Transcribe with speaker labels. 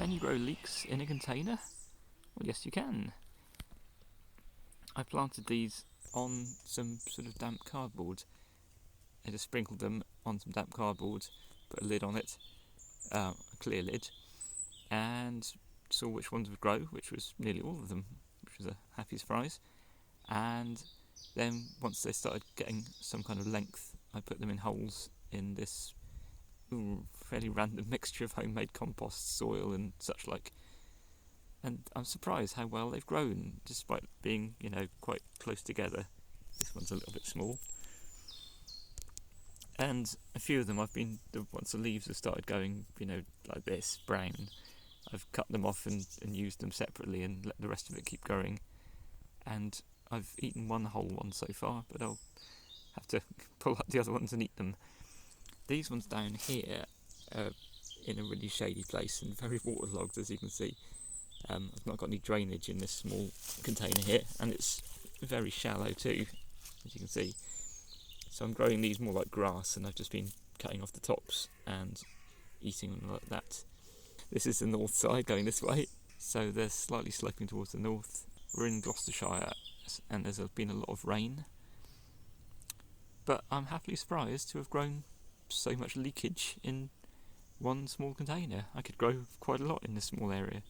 Speaker 1: Can you grow leeks in a container? Well, yes you can. I planted these on some sort of damp cardboard. I just sprinkled them on some damp cardboard, put a lid on it, a clear lid, and saw which ones would grow, which was nearly all of them, which was a happy surprise. And then once they started getting some kind of length, I put them in holes in this fairly random mixture of homemade compost, soil and such like. And I'm surprised how well they've grown, despite being, quite close together. This one's a little bit small. And a few of them once the leaves have started going, like this, brown, I've cut them off and used them separately and let the rest of it keep growing. And I've eaten one whole one so far, but I'll have to pull up the other ones and eat them. These ones down here are in a really shady place and very waterlogged, as you can see. I've not got any drainage in this small container here, and it's very shallow too, as you can see. So I'm growing these more like grass, and I've just been cutting off the tops and eating them like that. This is the north side going this way, so they're slightly sloping towards the north. We're in Gloucestershire, and there's been a lot of rain. But I'm happily surprised to have grown so much leakage in one small container. I could grow quite a lot in this small area.